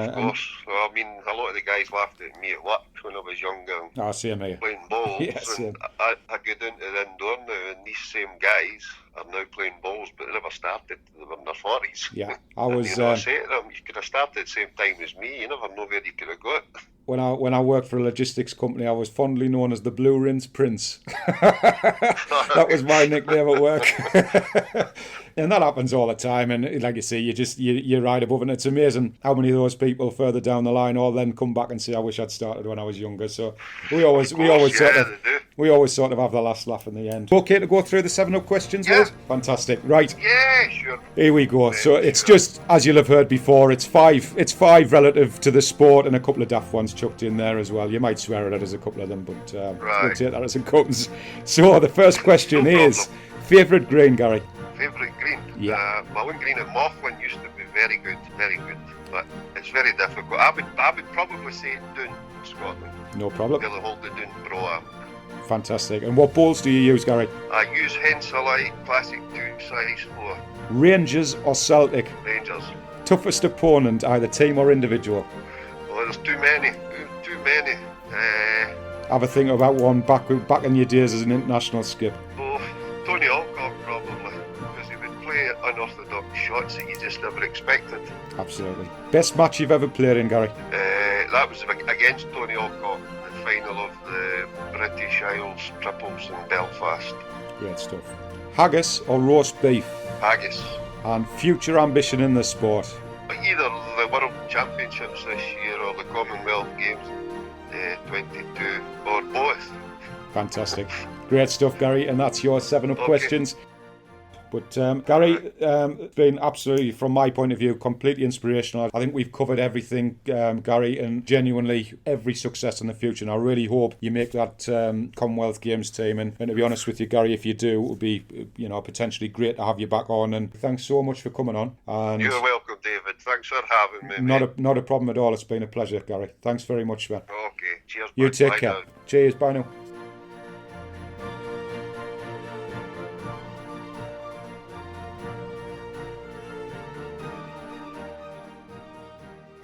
I mean, a lot of the guys laughed at me at work when I was younger and same here. playing balls. Yeah, same. I go down to the indoor now, and these same guys are now playing balls, but they never started. They were in their 40s. Yeah, I say to them, you could have started at the same time as me. You never know where you could have got. When I worked for a logistics company, I was fondly known as the Blue Rinse Prince. That was my nickname at work. And that happens all the time. And like you say, you're right above it. And it's amazing how many of those people further down the line all then come back and say, I wish I'd started when I was younger. So we always sort of have the last laugh in the end. Okay to go through the 7-Up questions, Liz? Fantastic. Right. Yeah, sure. Here we go. So it's just, as you'll have heard before, it's five relative to the sport and a couple of daft ones chucked in there as well. You might swear at it as a couple of them, but we'll take that as it comes. So the first question is, favourite green, Gary? Favourite green? Yeah. Mullen green at Mauchline used to be very good, but it's very difficult. I would probably say Doon, Scotland. No problem. They'll hold the Doon Pro-Am. Fantastic. And what balls do you use, Gary? I use Henselite Classic 2 size 4. Rangers or Celtic? Rangers. Toughest opponent, either team or individual? Well, there's too many. Have a think about one back in your days as an international skip. Oh, Tony Alcock probably, because he would play unorthodox shots that you just never expected. Absolutely. Best match you've ever played in, Gary? That was against Tony Alcock, the final of the British Isles triples in Belfast. Great stuff. Haggis or roast beef? Haggis. And future ambition in the sport? Either the World Championships this year or the Commonwealth Games 22, or both. Fantastic. Great stuff, Gary, and that's your 7-Up questions. But Gary, it's been absolutely, from my point of view, completely inspirational. I think we've covered everything, Gary, and genuinely every success in the future. And I really hope you make that Commonwealth Games team. And to be honest with you, Gary, if you do, it would be potentially great to have you back on. And thanks so much for coming on. And you're welcome, David. Thanks for having me. Not a problem at all. It's been a pleasure, Gary. Thanks very much, man. Okay. Cheers. You take care. Now. Cheers. Bye now.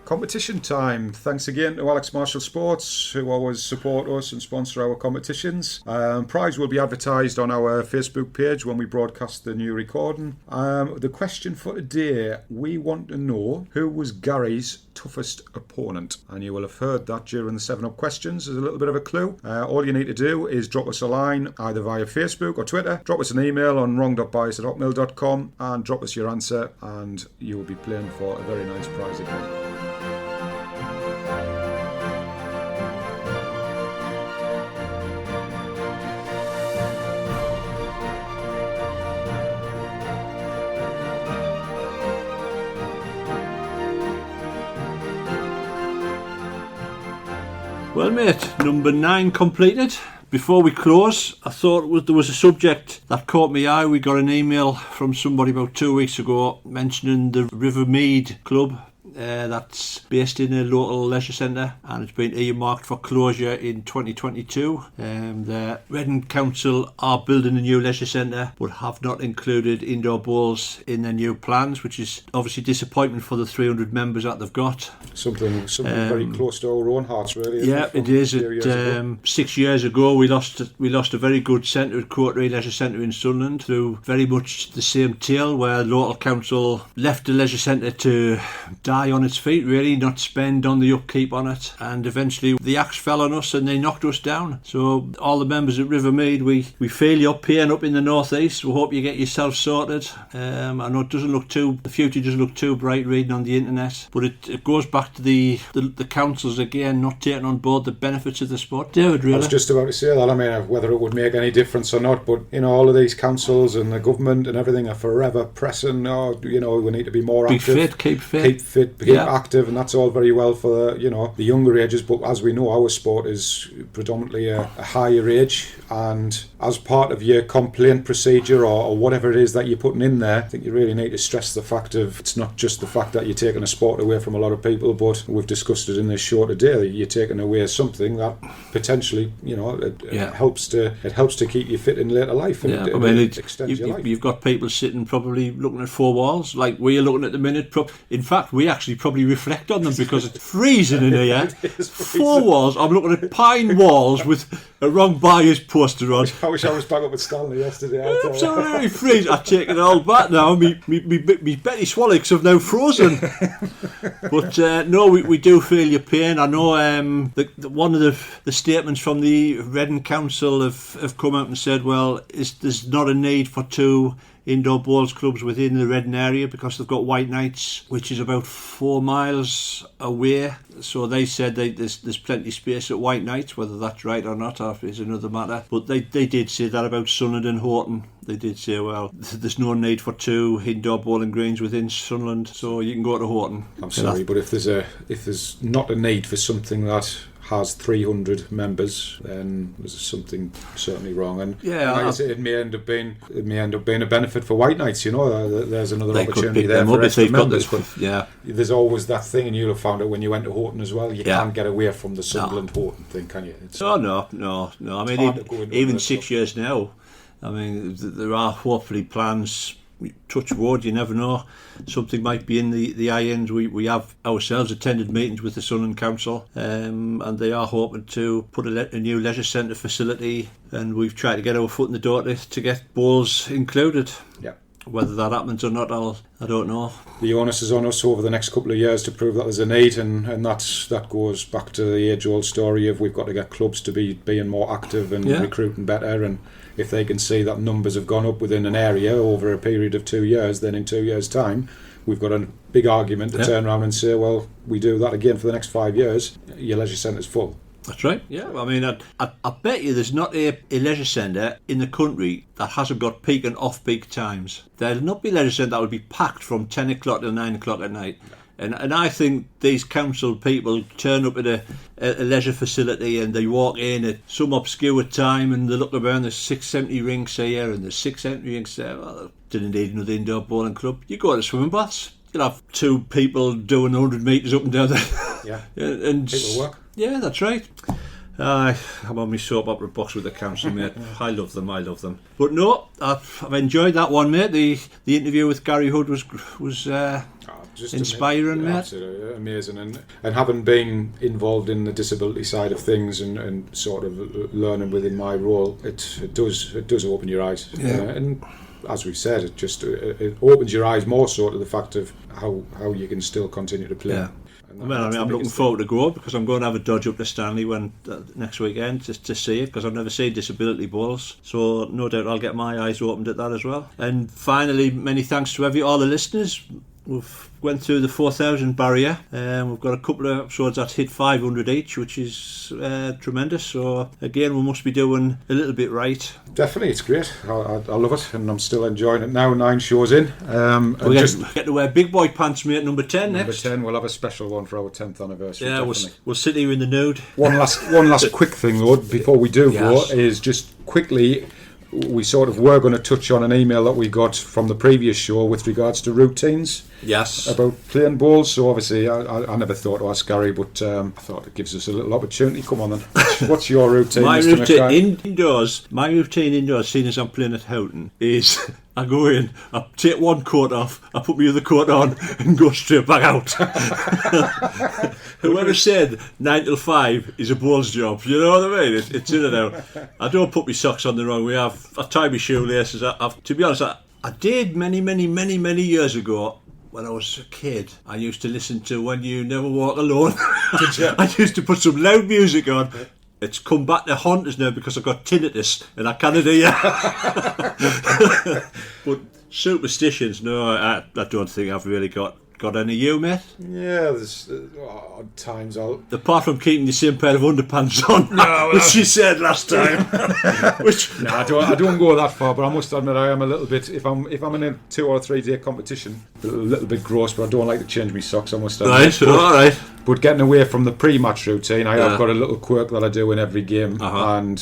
Competition time. Thanks again to Alex Marshall Sports, who always support us and sponsor our competitions. Prize will be advertised on our Facebook page when we broadcast the new recording. The question for today, we want to know who was Gary's toughest opponent. And you will have heard that during the 7-Up questions as a little bit of a clue. All you need to do is drop us a line either via Facebook or Twitter. Drop us an email on wrong.bias@hotmail.com and drop us your answer, and you will be playing for a very nice prize again. Well, mate, number 9 completed. Before we close, I thought there was a subject that caught my eye. We got an email from somebody about 2 weeks ago mentioning the Rivermead Club. That's based in a local leisure centre, and it's been earmarked for closure in 2022. The Reading Council are building a new leisure centre but have not included indoor bowls in their new plans, which is obviously disappointment for the 300 members that they've got. Something very close to our own hearts, really. Yeah, it is. 6 years ago, we lost a very good centre at Courtray Leisure Centre in Sunderland through very much the same tale, where the local council left the leisure centre to die lie on its feet, really, not spend on the upkeep on it. And eventually the axe fell on us and they knocked us down. So all the members at Rivermead, we feel your pain up in the northeast. We hope you get yourself sorted. I know the future doesn't look too bright reading on the internet, but it goes back to the councils again not taking on board the benefits of the sport. David, really? I was just about to say that. I mean, whether it would make any difference or not, but all of these councils and the government and everything are forever pressing, we need to be more active. Keep fit, keep active, and that's all very well for the younger ages, but as we know, our sport is predominantly a higher age, and as part of your complaint procedure or whatever it is that you're putting in there, I think you really need to stress the fact of it's not just the fact that you're taking a sport away from a lot of people, but we've discussed it in this show today, you're taking away something that potentially it helps to keep you fit in later life, and it extends your life. You've got people sitting probably looking at four walls like we're looking at the minute. In fact, we actually probably reflect on them because it's freezing in here. Four walls. I'm looking at pine walls with a wrong buyer's poster on. I wish I was back up at Stanley yesterday. Absolutely freezing. I take it all back now. Me Betty Swallocks have now frozen. But no, we do feel your pain. I know one of the statements from the Reading Council have come out and said, well, there's not a need for two indoor bowls clubs within the Reading area because they've got White Knights, which is about 4 miles away. So they said there's plenty of space at White Knights. Whether that's right or not is another matter. But they did say that about Sunderland and Horton. They did say, well, there's no need for two indoor bowling greens within Sunderland, so you can go to Horton. I'm sorry, but if there's not a need for something that has 300 members, then there's something certainly wrong. And like I say, it may end up being a benefit for White Knights. There's another opportunity there for extra members. There's always that thing, and you'll have found it when you went to Horton as well. You can't get away from the Sunderland Horton thing, can you? No. I mean, even 6 years now. I mean, there are hopefully plans. Touch wood, you never know. Something might be in the eye-end. We have ourselves attended meetings with the Sunderland Council, and they are hoping to put a new leisure centre facility, and we've tried to get our foot in the door to get bowls included. Yeah. Whether that happens or not, I don't know. The onus is on us over the next couple of years to prove that there's a need, and that goes back to the age-old story of we've got to get clubs to be being more active and recruiting better, and if they can see that numbers have gone up within an area over a period of 2 years, then in 2 years' time, we've got a big argument to turn around and say, well, we do that again for the next 5 years, your leisure centre's full. That's right. Yeah, I mean, I bet you there's not a leisure centre in the country that hasn't got peak and off-peak times. There'll not be a leisure centre that will be packed from 10 o'clock till 9 o'clock at night. And I think these council people turn up at a leisure facility and they walk in at some obscure time and they look around, there's 670 rinks here and there's 670 rinks there. Well, didn't need another indoor bowling club. You go to swimming baths, you'll have two people doing 100 metres up and down there. Yeah, and people work. Yeah, that's right. I'm on my soap opera box with the council, mate. I love them. But no, I've enjoyed that one, mate. The interview with Garry Hood was just inspiring, mate. Absolutely amazing. And having been involved in the disability side of things and sort of learning within my role, it does open your eyes. Yeah. And as we've said, it opens your eyes more so to the fact of how you can still continue to play. Yeah. I'm looking forward to go because I'm going to have a dodge up to Stanley next weekend to see it, because I've never seen disability bowls, so no doubt I'll get my eyes opened at that as well. And finally, many thanks to all the listeners. We've went through the 4,000 barrier, and we've got a couple of episodes that hit 500 each, which is tremendous. So again, we must be doing a little bit right. Definitely, it's great. I love it, and I'm still enjoying it now. 9 shows in. We get to wear big boy pants, mate. Number 10 next. Number 10. We'll have a special one for our 10th anniversary. Yeah, we'll sit here in the nude. One last quick thing, though, before we do go, is just quickly. We sort of were going to touch on an email that we got from the previous show with regards to routines. Yes. About playing bowls. So obviously, I never thought to ask Gary, but I thought it gives us a little opportunity. Come on then. What's your routine? My routine indoors, seeing as I'm playing at Houghton, is I go in, I take one coat off, I put my other coat on, and go straight back out. Whoever said 9 till 5 is a bowls job, you know what I mean? It's in and out. I don't put my socks on the wrong way. I tie my shoelaces. To be honest, I did many years ago. when I was a kid, I used to listen to When You Never Walk Alone. Did you? I used to put some loud music on. It's come back to haunt us now because I've got tinnitus and I can't hear. But superstitions, no, I don't think I've really got any. You, mate? Yeah, there's odd times apart from keeping the same pair of underpants on, which she said last time. No, I don't go that far, but I must admit I am a little bit. If I'm in a 2 or 3 day competition, a little bit gross, but I don't like to change my socks. I must admit. Right, all right. But getting away from the pre-match routine, I have got a little quirk that I do in every game, and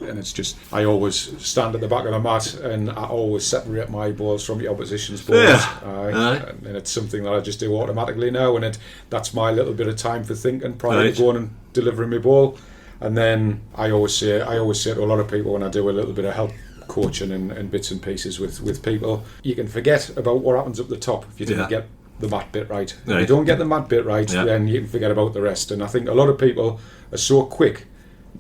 it's just I always stand at the back of the mat and I always separate my balls from the opposition's balls, and it's something that I just do automatically now, and that's my little bit of time for thinking prior to going and delivering my ball. And then I always say to a lot of people when I do a little bit of help coaching and bits and pieces with people, you can forget about what happens up the top if you didn't get the mat bit right. If you don't get the mat bit right, then you can forget about the rest. And I think a lot of people are so quick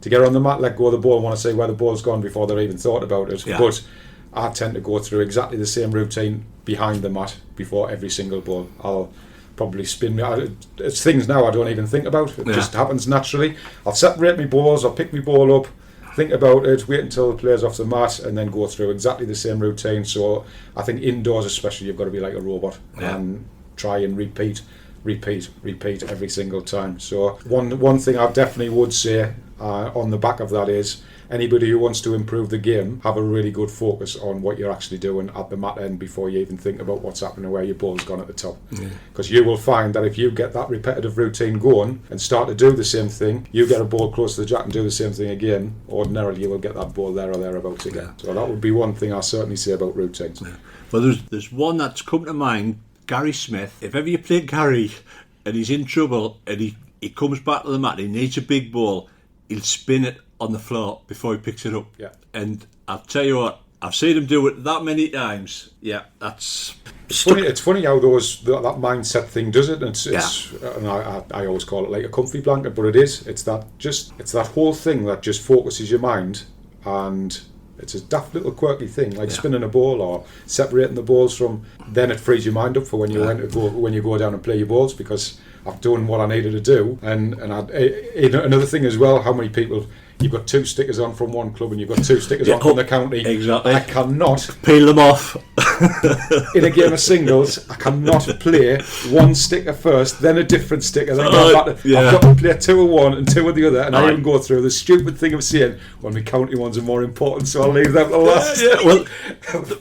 to get on the mat, let go of the ball, and want to say where the ball's gone before they've even thought about it. But I tend to go through exactly the same routine behind the mat before every single ball. I'll probably spin it's things now I don't even think about. It just happens naturally. I'll separate my balls, I'll pick my ball up, think about it, wait until the player's off the mat, and then go through exactly the same routine. So I think indoors especially, you've got to be like a robot and try and repeat every single time. So one thing I definitely would say on the back of that is anybody who wants to improve the game, have a really good focus on what you're actually doing at the mat end before you even think about what's happening, where your ball's gone at the top. Because you will find that if you get that repetitive routine going and start to do the same thing, you get a ball close to the jack and do the same thing again, ordinarily you will get that ball there or thereabouts again. So that would be one thing I certainly say about routines. Well, there's one that's come to mind, Gary Smith. If ever you play Gary and he's in trouble and he comes back to the mat, he needs a big ball, he'll spin it on the floor before he picks it up. And I'll tell you what, I've seen him do it that many times. It's funny how that mindset thing does it. And I always call it like a comfy blanket, but it is. It's that whole thing that just focuses your mind, and it's a daft little quirky thing like spinning a ball or separating the balls from. Then it frees your mind up for when you when you go down and play your balls, because I've done what I needed to do. And another thing as well, how many people. You've got 2 stickers on from one club and you've got 2 stickers on from the county. Exactly. I cannot peel them off. In a game of singles, I cannot play one sticker first, then a different sticker, then go back to, I've got to play 2 of one and 2 of the other, and I even go through the stupid thing of saying, well, my county ones are more important, so I'll leave them to last. Well,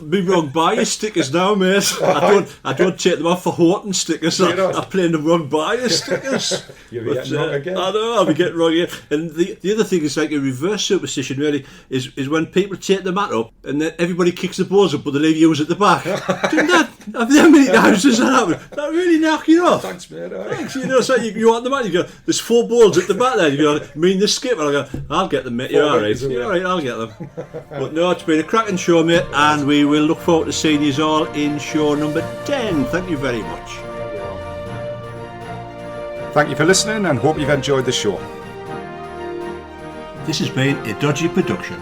be wrong bias stickers now, mate. I don't take them off for Horton stickers. I'm playing the wrong bias stickers. You'll be getting wrong again. I know, I'll be getting wrong again. And the other thing is like a reverse superstition, really, is when people take the mat up and then everybody kicks the balls up, but they leave yours at the back. Didn't that? How many times does that happen? That really knock you off. Thanks, mate. Thanks. You know, so you want the mat, you go, there's 4 balls at the back there. You go, mean the skip, and I go, I'll get them, mate. You're all right. You're all right. I'll get them. But no, it's been a cracking show, mate, and we will look forward to seeing you all in show number 10. Thank you very much. Thank you for listening, and hope you've enjoyed the show. This has been a Dodgy production.